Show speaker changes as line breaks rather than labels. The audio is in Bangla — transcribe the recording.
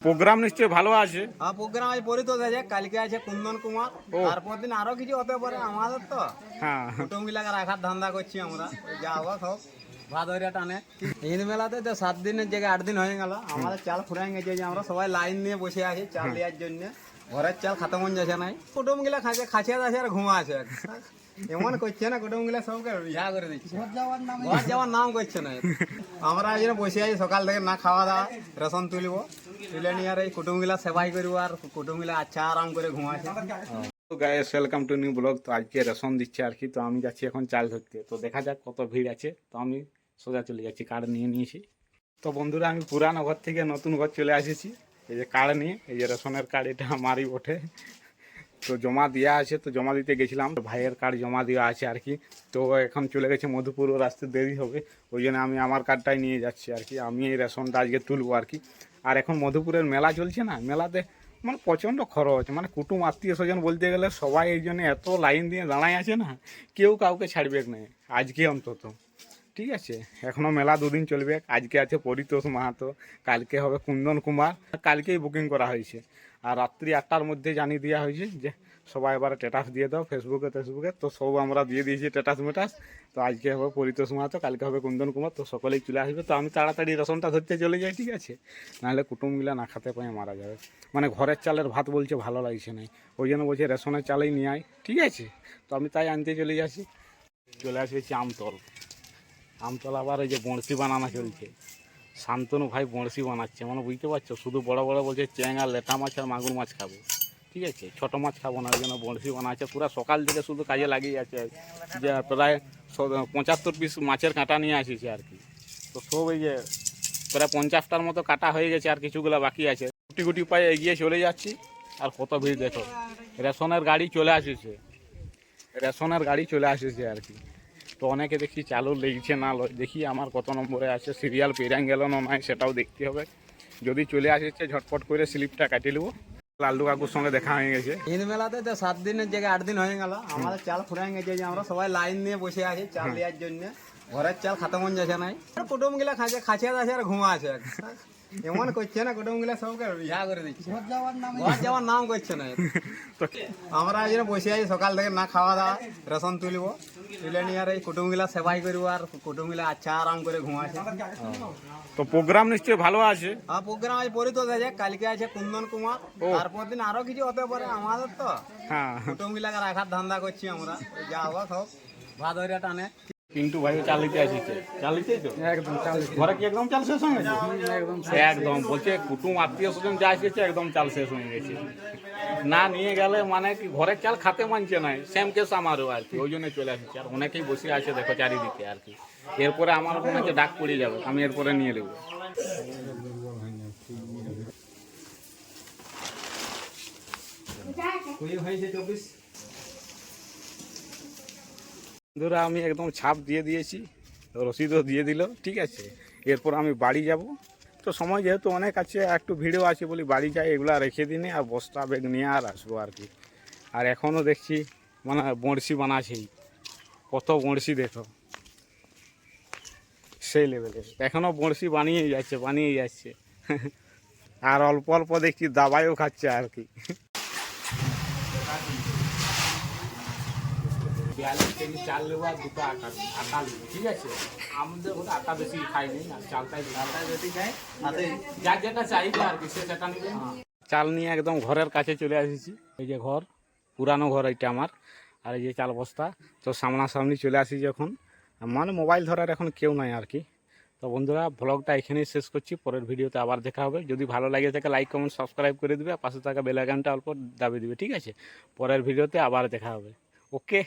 প্রোগ্রাম নিশ্চয়ই ভালো আছে।
হ্যাঁ, প্রোগ্রাম আজ পরিতোষ আছে, কালকে আছে কুন্দন কুমার, তারপর দিন আরো কিছু হতে পারে। আমাদের তো
হ্যাঁ
কুটুম গিলাকে রাখার ধান্দা করছি আমরা, যা হোক হোক ভাদরিয়া টানে। ঈদ মেলাতে তো 7 দিনের জায়গায় 8 দিন হয়ে গেল। আমাদের চাল ফুরাই গেছে যে আমরা সবাই লাইন নিয়ে বসে আছি চাল দেওয়ার জন্য। ঘরের চাল খাতাম যাচ্ছে নাই, কুটুম গিলা খাচ্ছে, খাচ্ছে আছে আর ঘুমা আছে। এমন করছে না কুটুম গিলা সবকে ইয়া করে দিচ্ছে, ঘর যাওয়ার নাম করছে না। আমরা এই জন্য বসে আছি সকাল থেকে, না খাওয়া দাওয়া, রেশন তুলব, তুলে নিয়ে আর এই কুটুম গিলা সেবাই করবো, আর কুটুম গিলা আচ্ছা আরাম করে ঘুমাচ্ছে।
তো guys, welcome to new blog. তো আজকে রেশন দিচ্ছে আর কি, তো আমি যাচ্ছি এখন চাল ধরতে। তো দেখা যাক কত ভিড় আছে। তো আমি সোজা চলে যাচ্ছি, কার্ড নিয়ে নিয়েছি। তো বন্ধুরা, আমি পুরানো ঘর থেকে নতুন ঘর চলে এসেছি। এই যে কার্ড নিয়ে, এই যে রেশনের কার্ড, এটা আমারই বটে। তো জমা দেওয়া আছে, তো জমা দিতে গেছিলাম, ভাইয়ের কার্ড জমা দেওয়া আছে আর কি। তো এখন চলে গেছে মধুপুর, ও আসতে দেরি হবে, ওই জন্য আমি আমার কার্ডটাই নিয়ে যাচ্ছি আর কি। আমি এই রেশনটা আজকে তুলবো আর কি। আর এখন মধুপুরের মেলা চলছে না, মেলাতে মানে প্রচণ্ড খরচ, মানে কুটুম আত্মীয় স্বজন বলতে গেলে সবাই এই জন্য এত লাইন দিয়ে দাঁড়ায় আছে না, কেউ কাউকে ছাড়বে না আজকে অন্তত। ঠিক আছে, এখনও মেলা 2 দিন চলবে। আজকে আছে পরিতোষ মাহাতো, কালকে হবে কুন্দন কুমার, কালকেই বুকিং করা হয়েছে। আর রাত্রি 8টার মধ্যে জানিয়ে দেওয়া হয়েছে যে সবাই এবার স্ট্যাটাস দিয়ে দাও ফেসবুকে। তো সব আমরা দিয়ে দিয়েছি স্ট্যাটাস মেটাস। তো আজকে হবে পরিতোষ মাহাতো, কালকে হবে কুন্দন কুমার, তো সকলেই চলে আসবে। তো আমি তাড়াতাড়ি রেশনটা ধরতে চলে যাই, ঠিক আছে, নাহলে কুটুমগুলা না খেতে পায়ে মারা যাবে। মানে ঘরের চালের ভাত বলছে ভালো লাগছে না, ওই জন্য বলছে রেশনের চালেই নিয়ে আয়, ঠিক আছে। তো আমি তাই আনতে চলে যাচ্ছি। চলে আসেছি আমতল আবার এই যে বড়শি বানানো চলছে। শান্তনু ভাই বড়শি বানাচ্ছে, মানে বুঝতে পারছো, শুধু বড় বড় বলছে চ্যাং আর লেটা মাছ আর মাগুর মাছ খাবো, ঠিক আছে, ছোটো মাছ খাবো না, ওই জন্য বড়শি বানাচ্ছে। পুরো সকাল থেকে শুধু কাজে লাগিয়ে আছে, যে প্রায় 75 পিস মাছের কাঁটা নিয়ে আসিছে আর কি। তো সব এই যে প্রায় 50টার মতো কাটা হয়ে গেছে, আর কিছুগুলো বাকি আছে। গুটি গুটি পায়ে এগিয়ে চলে যাচ্ছি। আর কত ভিড় দেখো, রেশনের গাড়ি চলে আসেছে আর কি। তো অনেকে দেখি চালু লেগেছে না, দেখি আমার কত নম্বরে আছে, সিরিয়াল পেরাং গেল না নয় সেটাও দেখতে হবে। যদি চলে আসছে ঝটপট করে স্লিপটা কাটিয়ে নেবো। লাল্লু কাকুর সঙ্গে দেখা হয়ে গেছে।
ঈদ মেলাতে তো 7 দিনের জায়গায় 8 দিন হয়ে গেল। আমাদের চাল ফুরাই গেছে যে আমরা সবাই লাইন নিয়ে বসে আছি চাল দেওয়ার জন্য। ঘরের চাল খাতাম যাচ্ছে নাই, কুটুম গিলা খাচ্ছে, খাচ্ছে আছে আর ঘুমা আছে। এমন করছে না কুটুম গিলা সবকে ইয়া করে দিচ্ছে, ঘর যাওয়ার নাম করছে না। আমরা এই জন্য বসে আছি সকাল থেকে, না খাওয়া দাওয়া, রেশন তুলব, তুলে নিয়ে আর এই কুটুম গিলা সেবাই করবো, আর কুটুম গিলা আচ্ছা আরাম করে ঘুমাচ্ছে।
তো প্রোগ্রাম নিশ্চয়ই ভালো আছে।
হ্যাঁ, প্রোগ্রাম আজ পরিতোষ আছে, কালকে আছে কুন্দন কুমার, তারপর দিন আরো কিছু হতে পারে। আমাদের তো
হ্যাঁ,
কুটুম গিলাকে রাখার ধান্দা করছি আমরা, যা হোক হোক ভাদরিয়া টানে।
কিন্তু ভাই চালিতে আসিছে, চালিতেই তো একদম চাল, ঘরে কি একদম চাল শেষ হয়ে গেছে? একদম বলছে কুটুম আত্মীয় স্বজন যা এসেছে একদম চাল শেষ হয়ে গেছে, না নিয়ে গেলে মানে কি ঘরের চাল খাতে মানছে না। সেম কেস আমারও আর কি, ওই জন্য চলে আসছে। আর অনেকেই বসে আছে দেখো চারিদিকে আর কি। এরপরে আমার মনে হচ্ছে ডাক পড়ে যাবে, আমি এরপরে নিয়ে নেবো। বন্ধুরা, আমি একদম ছাপ দিয়ে দিয়েছি, রসিদও দিয়ে দিল, ঠিক আছে। এরপর আমি বাড়ি যাব। তো সময় যেহেতু অনেক আছে, একটু ভিড়ও আছে বলি বাড়ি যাই, এগুলা রেখে দিনে আর বস্তা ব্যাগ নিয়ে আর আসবো আর কি। আর এখনও দেখছি মানে বড়শি বানাছেই, কত বড়শি দেখো, সেই লেভেলের এখনও বড়শি বানিয়ে যাচ্ছে। আর অল্প অল্প দেখছি দাবাইও খাচ্ছে আর কি। 42 কেজি চাল নেবো আর 2টা আটা নেবো, ঠিক আছে। আমাদের ওটা আটা বেশি খাইনি, আর চালটাই বেশি খাই, যার যেটা চাইবে আর কি সে সেটা নেবে। চাল নিয়ে একদম ঘরের কাছে চলে এসেছি। এই যে ঘর, পুরানো ঘর এটা আমার, আর এই যে চাল বস্তা। তো সামনাসামনি চলে আসি যখন, মানে মোবাইল ধরার এখন কেউ নাই আর কি। তো বন্ধুরা, ব্লগটা এখানেই শেষ করছি, পরের ভিডিওতে আবার দেখা হবে। যদি ভালো লাগে থাকে লাইক কমেন্ট সাবস্ক্রাইব করে দিবে, আর পাশে থাকা বেল আইকনটা অল্প দাবিয়ে দিবে, ঠিক আছে। পরের ভিডিওতে আবার দেখা হবে, ওকে।